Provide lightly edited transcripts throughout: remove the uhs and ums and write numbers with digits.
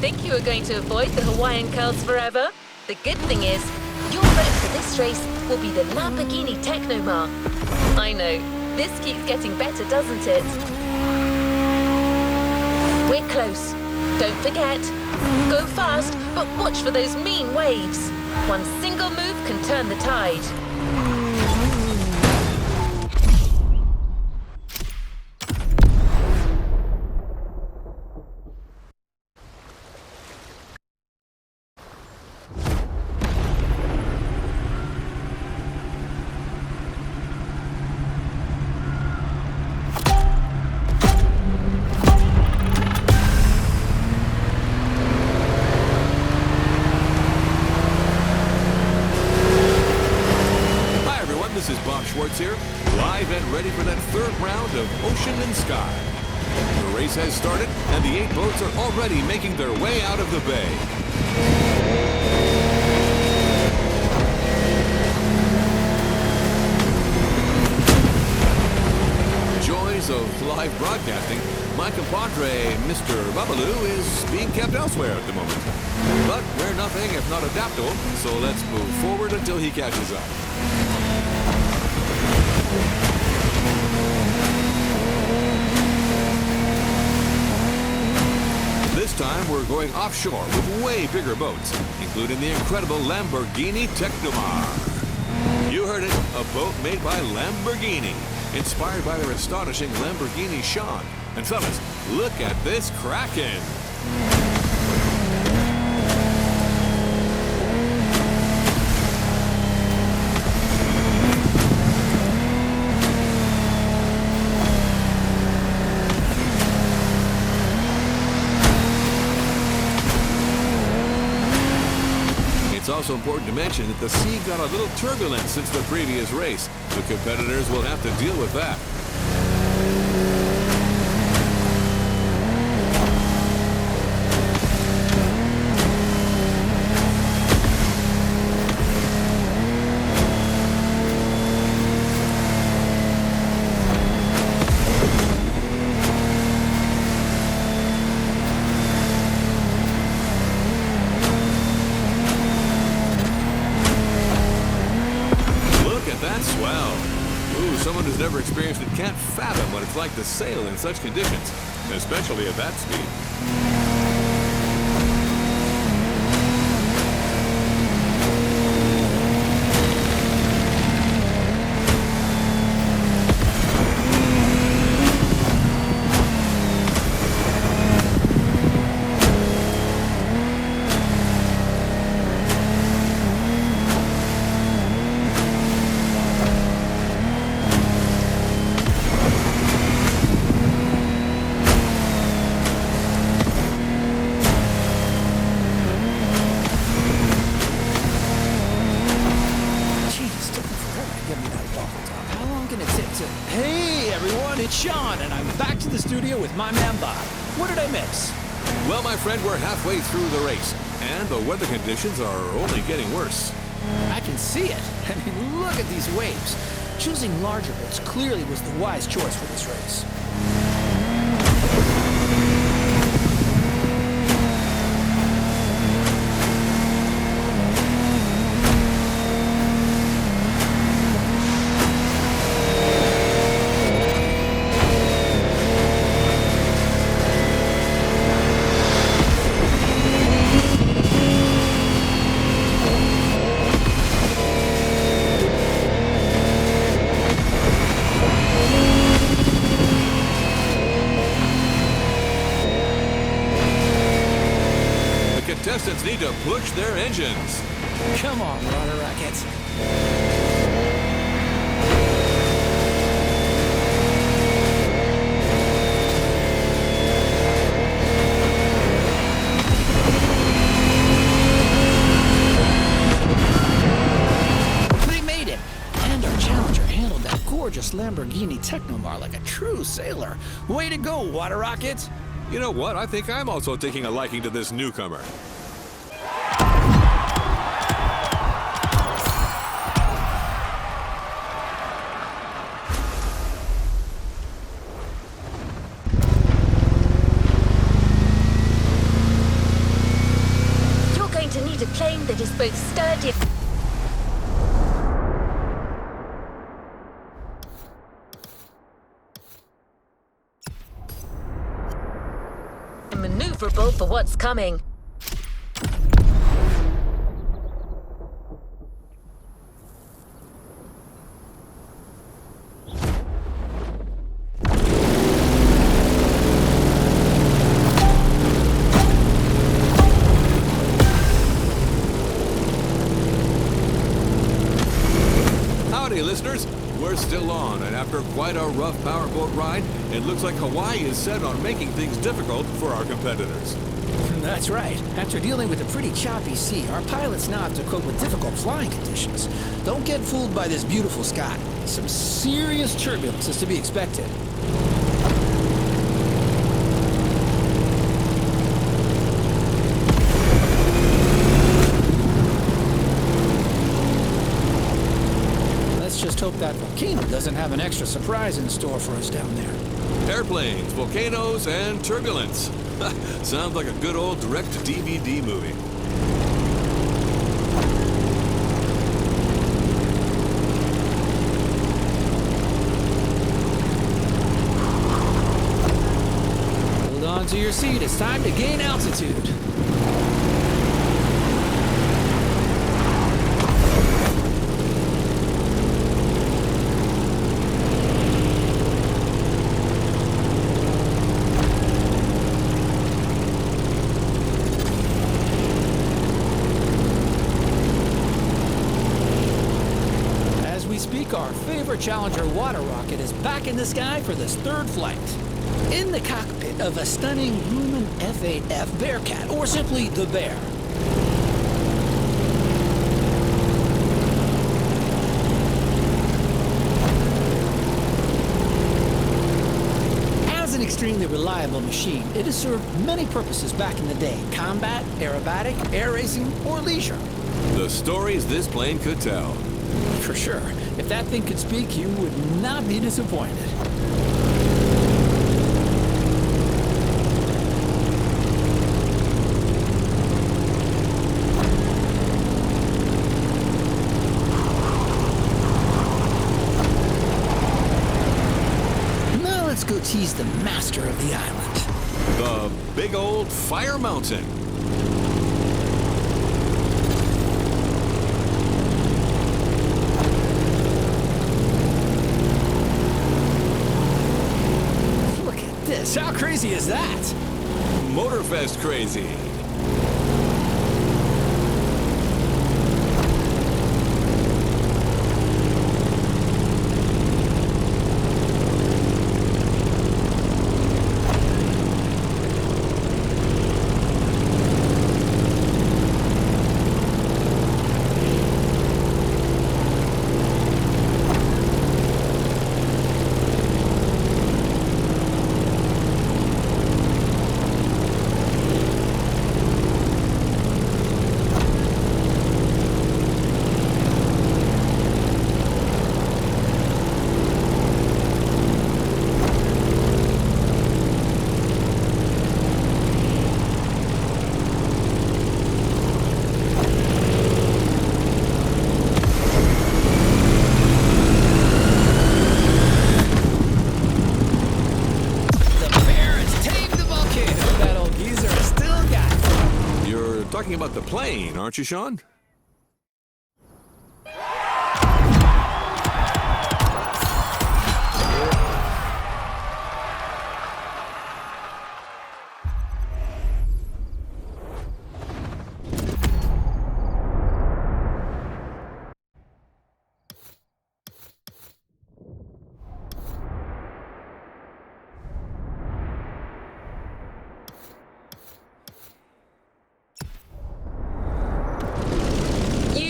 think you were going to avoid the Hawaiian curls forever? The good thing is, your vote for this race will be the Lamborghini Technomar. I know, this keeps getting better, doesn't it? We're close. Don't forget. Go fast, but watch for those mean waves. One single move can turn the tide. Here, live and ready for that third round of Ocean and Sky. The race has started, and the 8 boats are already making their way out of the bay. Joys of live broadcasting, my compadre, Mr. Babalu, is being kept elsewhere at the moment. But we're nothing if not adaptable, so let's move forward until he catches up. This time we're going offshore with way bigger boats, including the incredible Lamborghini Technomar. You heard it, a boat made by Lamborghini, inspired by their astonishing Lamborghini Sean. And fellas, look at this Kraken! It's also important to mention that the sea got a little turbulent since the previous race. The competitors will have to deal with that. Swell. Ooh, someone who's never experienced it can't fathom what it's like to sail in such conditions, especially at that speed. It's Sean, and I'm back to the studio with my man Bob. What did I miss? Well, my friend, we're halfway through the race, and the weather conditions are only getting worse. I can see it. I mean, look at these waves. Choosing larger boats clearly was the wise choice for this race. Contestants need to push their engines. Come on, water rockets. We made it! And our challenger handled that gorgeous Lamborghini Technomar like a true sailor. Way to go, water rockets! You know what? I think I'm also taking a liking to this newcomer. both sturdy and maneuverable for what's coming. Howdy, listeners. We're still on, and after quite a rough powerboat ride, it looks like Hawaii is set on making things difficult for our competitors. That's right. After dealing with a pretty choppy sea, our pilots now have to cope with difficult flying conditions. Don't get fooled by this beautiful sky. Some serious turbulence is to be expected. Let's just hope that volcano doesn't have an extra surprise in store for us down there. Airplanes, volcanoes, and turbulence. Sounds like a good old direct-to-DVD movie. Hold on to your seat. It's time to gain altitude. Our favorite Challenger water rocket is back in the sky for this third flight. In the cockpit of a stunning Grumman F-8F Bearcat, or simply the Bear. As an extremely reliable machine, it has served many purposes back in the day: combat, aerobatic, air racing, or leisure. The stories this plane could tell. For sure. If that thing could speak, you would not be disappointed. Now let's go tease the master of the island. The big old fire mountain. How crazy is that? Motorfest crazy. Talking about the plane, aren't you, Sean?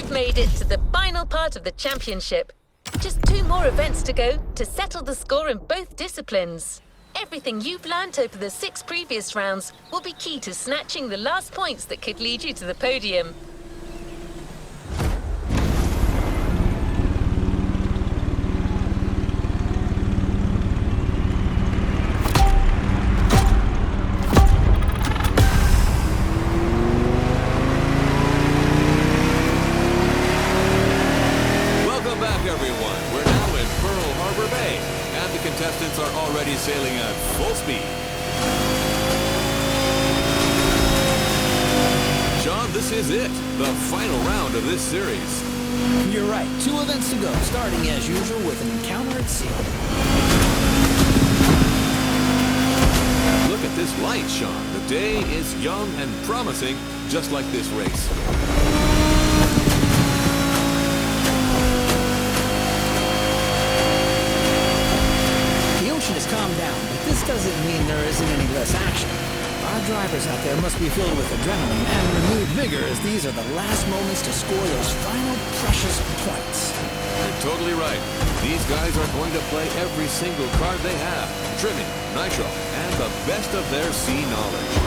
Made it to the final part of the championship. Just 2 more events to go to settle the score in both disciplines. Everything you've learnt over the 6 previous rounds will be key to snatching the last points that could lead you to the podium. contestants are already sailing at full speed. Sean, this is it, the final round of this series. You're right. 2 events to go, starting as usual with an encounter at sea. Look at this light, Sean. The day is young and promising, just like this race. The ocean has calmed down, but this doesn't mean there isn't any less action. Our drivers out there must be filled with adrenaline and renewed vigor, as these are the last moments to score those final precious points. You're totally right. These guys are going to play every single card they have. Trimming, nitro, and the best of their sea knowledge.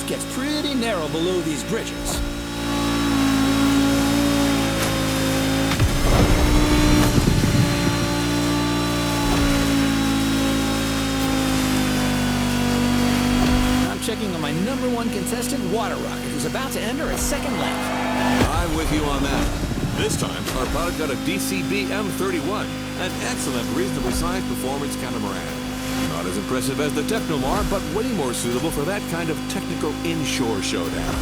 Gets pretty narrow below these bridges. I'm checking on my #1 contestant, Water Rocket, who's about to enter his second lap. I'm with you on that. This time, our pilot got a DCB M31, an excellent, reasonably sized performance catamaran. Not as impressive as the Technomar, but way more suitable for that kind of technical inshore showdown.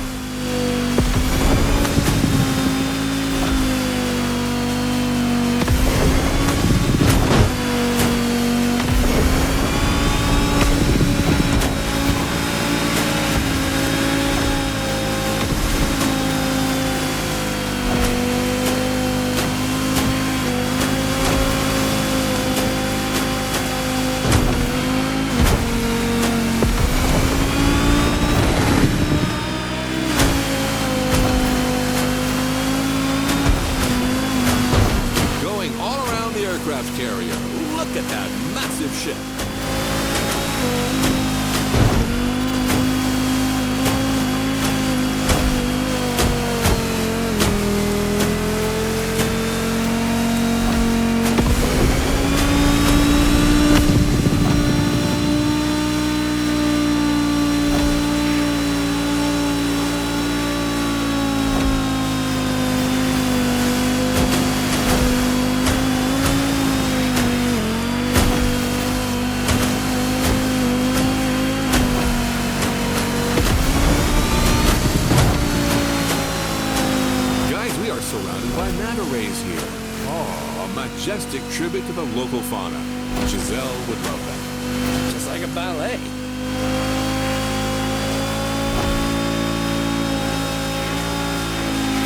Carrier. Look at that massive ship. Surrounded by manta rays here. Oh, a majestic tribute to the local fauna. Giselle would love that. Just like a ballet.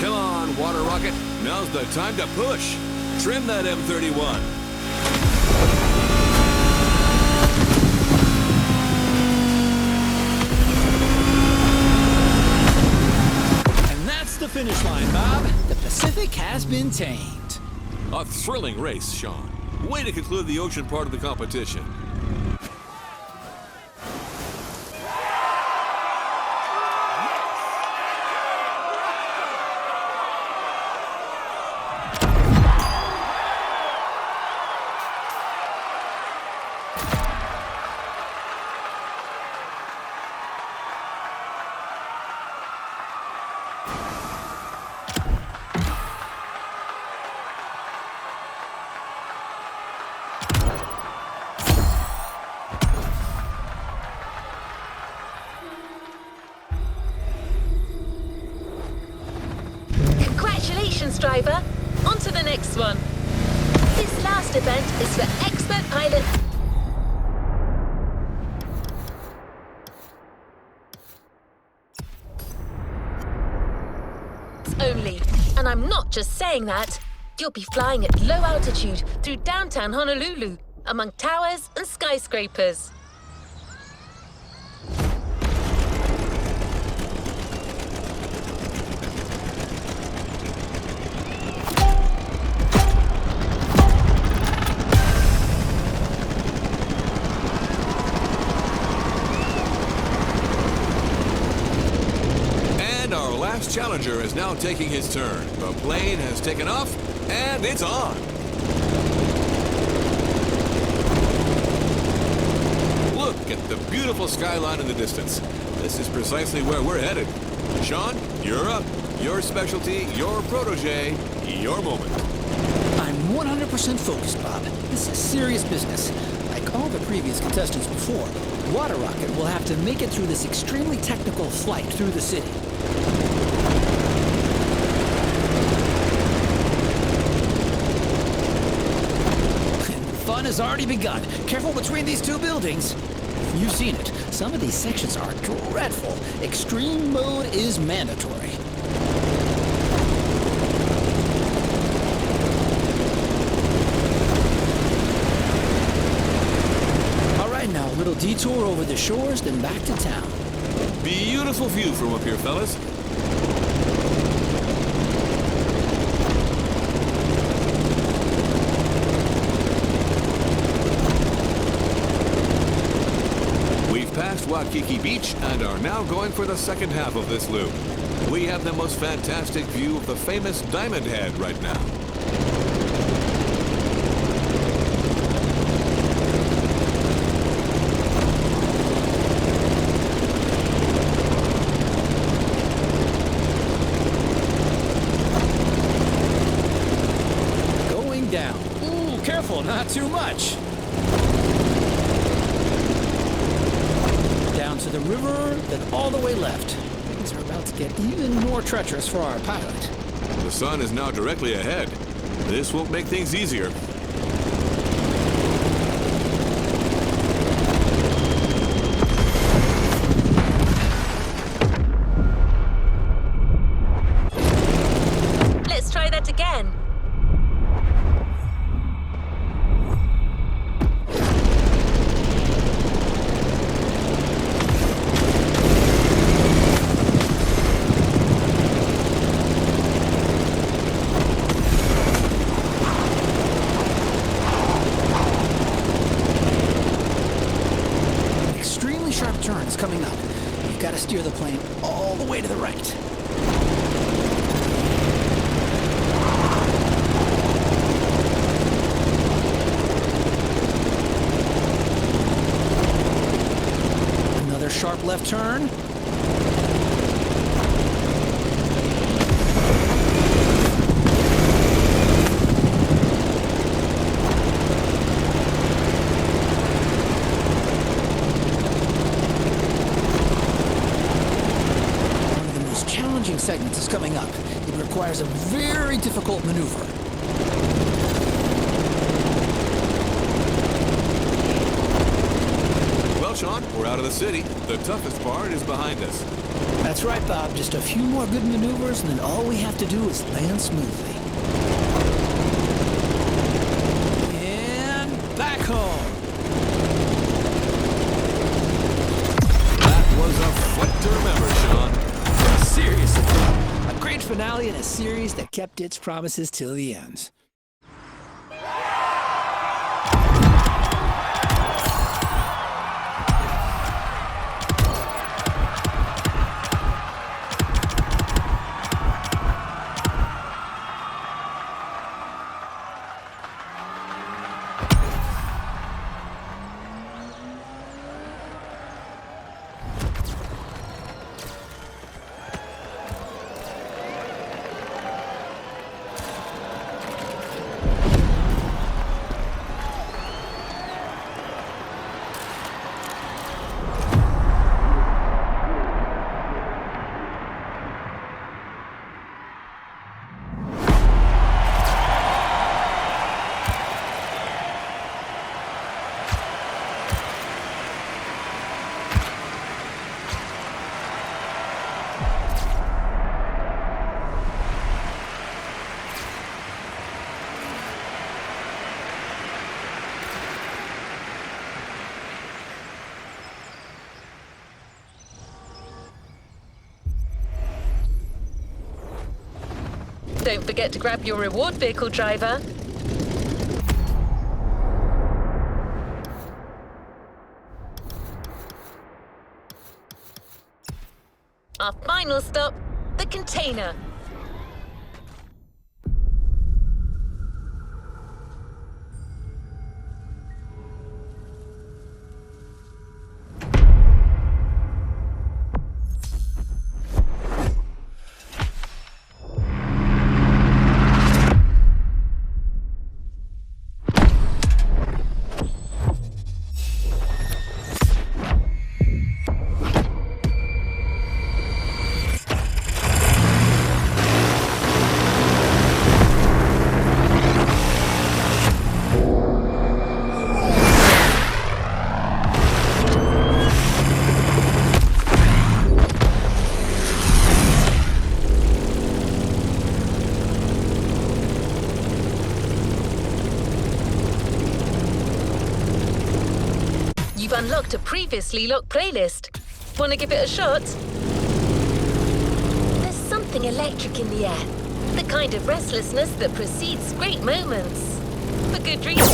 Come on, Water Rocket. Now's the time to push. Trim that M31. The finish line, Bob. The Pacific has been tamed. A thrilling race, Sean. Way to conclude the ocean part of the competition. Congratulations, driver. On to the next one. This last event is for expert pilots only. And I'm not just saying that. You'll be flying at low altitude through downtown Honolulu, among towers and skyscrapers. And our last challenger is now taking his turn. The plane has taken off, and it's on. Look at the beautiful skyline in the distance. This is precisely where we're headed. Sean, you're up. Your specialty, your protege, your moment. I'm 100% focused, Bob. This is serious business. Like all the previous contestants before, Water Rocket will have to make it through this extremely technical flight through the city. Fun has already begun. Careful between these two buildings. You've seen it. Some of these sections are dreadful. Extreme mode is mandatory. All right, now a little detour over the shores, then back to town. Beautiful view from up here, fellas. Past Waikiki Beach and are now going for the second half of this loop. We have the most fantastic view of the famous Diamond Head right now. Going down. Ooh, careful, not too much. To the river, then all the way left. Things are about to get even more treacherous for our pilot. The sun is now directly ahead. This won't make things easier. Let's try that again. Turn is coming up. You've got to steer the plane all the way to the right. Another sharp left turn. Segments is coming up. It requires a very difficult maneuver. Well, Sean, we're out of the city. The toughest part is behind us. That's right, Bob. Just a few more good maneuvers, and then all we have to do is land smoothly. And back home. That was a flight to remember, Sean. Seriously, a great finale in a series that kept its promises till the end. Don't forget to grab your reward vehicle, driver. Our final stop, the container. You've unlocked a previously locked playlist. Want to give it a shot? There's something electric in the air. The kind of restlessness that precedes great moments. For good reason.